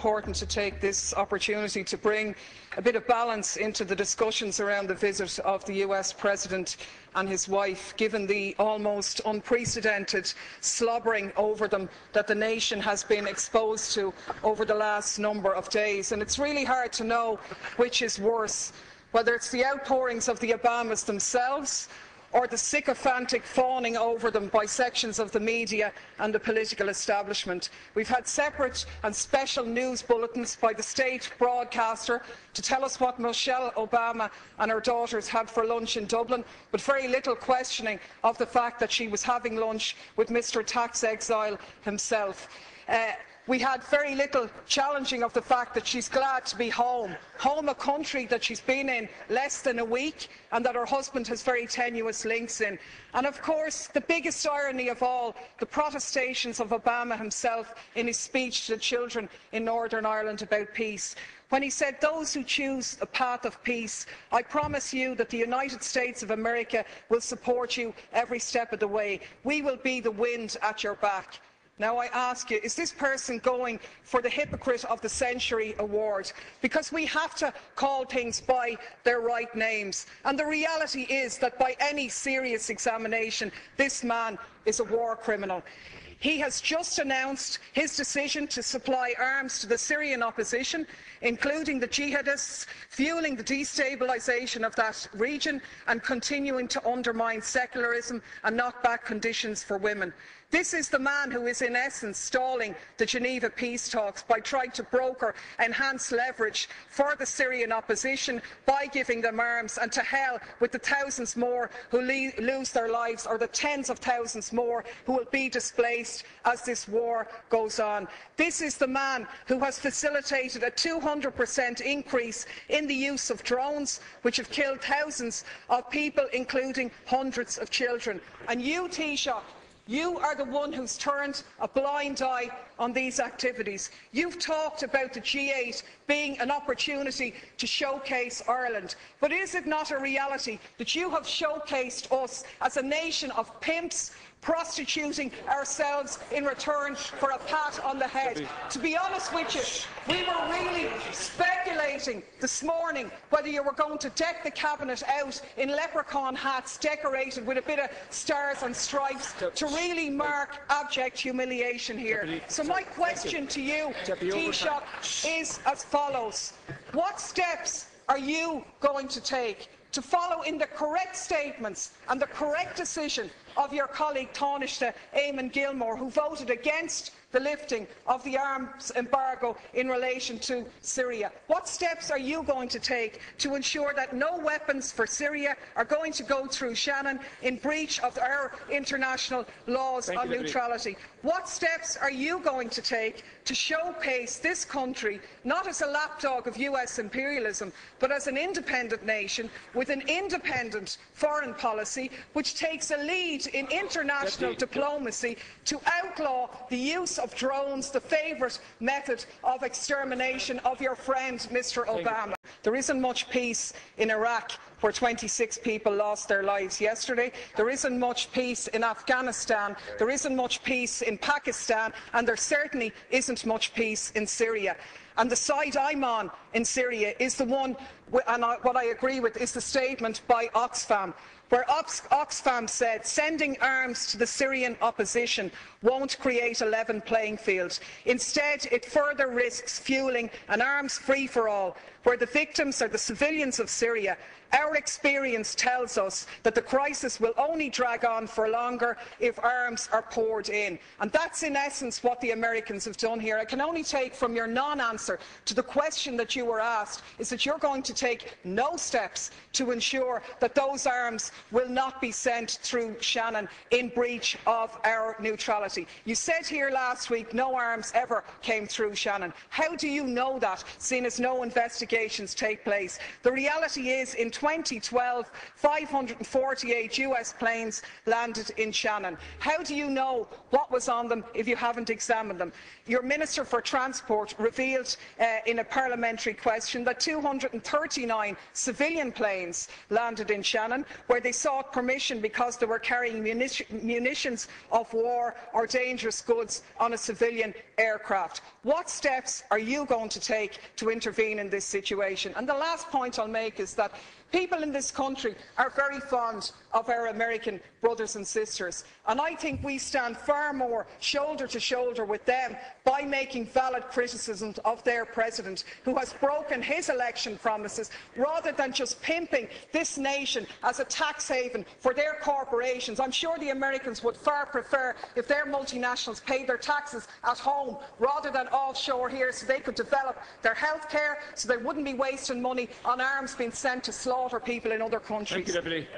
important to take this opportunity to bring a bit of balance into the discussions around the visit of the US President and his wife, given the almost unprecedented slobbering over them that the nation has been exposed to over the last number of days. And it's really hard to know which is worse, whether it's the outpourings of the Obamas themselves or the sycophantic fawning over them by sections of the media and the political establishment. We've had separate and special news bulletins by the state broadcaster to tell us what Michelle Obama and her daughters had for lunch in Dublin, but very little questioning of the fact that she was having lunch with Mr. Tax Exile himself. We had very little challenging of the fact that she's glad to be home, a country that she's been in less than a week and that her husband has very tenuous links in. And of course, the biggest irony of all, the protestations of Obama himself in his speech to the children in Northern Ireland about peace, when he said, "Those who choose a path of peace, I promise you that the United States of America will support you every step of the way. We will be the wind at your back." Now I ask you, is this person going for the Hypocrite of the Century award? Because we have to call things by their right names. And the reality is that by any serious examination, this man is a war criminal. He has just announced his decision to supply arms to the Syrian opposition, including the jihadists, fuelling the destabilisation of that region and continuing to undermine secularism and knock back conditions for women. This is the man who is in essence stalling the Geneva peace talks by trying to broker enhanced leverage for the Syrian opposition by giving them arms, and to hell with the thousands more who lose their lives, or the tens of thousands more who will be displaced as this war goes on. This is the man who has facilitated a 200% increase in the use of drones, which have killed thousands of people, including hundreds of children. And you, Taoiseach, you are the one who's turned a blind eye on these activities. You've talked about the G8 being an opportunity to showcase Ireland. But is it not a reality that you have showcased us as a nation of pimps, prostituting ourselves in return for a pat on the head? To be honest with you, we were really speculating this morning whether you were going to deck the cabinet out in leprechaun hats decorated with a bit of stars and stripes to really mark abject humiliation here. So my question to you, Taoiseach, is as follows. What steps are you going to take to follow in the correct statements and the correct decision of your colleague Taoiseach Eamon Gilmore, who voted against the lifting of the arms embargo in relation to Syria? What steps are you going to take to ensure that no weapons for Syria are going to go through Shannon in breach of our international laws on neutrality? What steps are you going to take to showcase this country not as a lapdog of US imperialism, but as an independent nation with an independent foreign policy which takes a lead in international diplomacy to outlaw the use of drones, the favourite method of extermination of your friend Mr. Obama? There isn't much peace in Iraq, where 26 people lost their lives yesterday. There isn't much peace in Afghanistan. There isn't much peace in Pakistan, and there certainly isn't much peace in Syria. And the side I'm on in Syria is the one, and what I agree with is the statement by Oxfam, where Oxfam said sending arms to the Syrian opposition won't create a level playing field. Instead, it further risks fueling an arms free-for-all, where the victims are the civilians of Syria. Our experience tells us that the crisis will only drag on for longer if arms are poured in. And that's in essence what the Americans have done here. I can only take from your non-answer to the question that you were asked is that you're going to take no steps to ensure that those arms will not be sent through Shannon in breach of our neutrality. You said here last week no arms ever came through Shannon. How do you know that, seeing as no investigations take place? The reality is, in 2012, 548 US planes landed in Shannon. How do you know what was on them if you haven't examined them? Your Minister for Transport revealed in a parliamentary question that 239 civilian planes landed in Shannon, where they sought permission because they were carrying munitions of war or or dangerous goods on a civilian aircraft. What steps are you going to take to intervene in this situation? And the last point I'll make is that people in this country are very fond of our American brothers and sisters, and I think we stand far more shoulder to shoulder with them by making valid criticisms of their president, who has broken his election promises, rather than just pimping this nation as a tax haven for their corporations. I'm sure the Americans would far prefer if their multinationals paid their taxes at home rather than offshore here, so they could develop their health care, so they wouldn't be wasting money on arms being sent to slaughter people in other countries. Thank you, Deputy.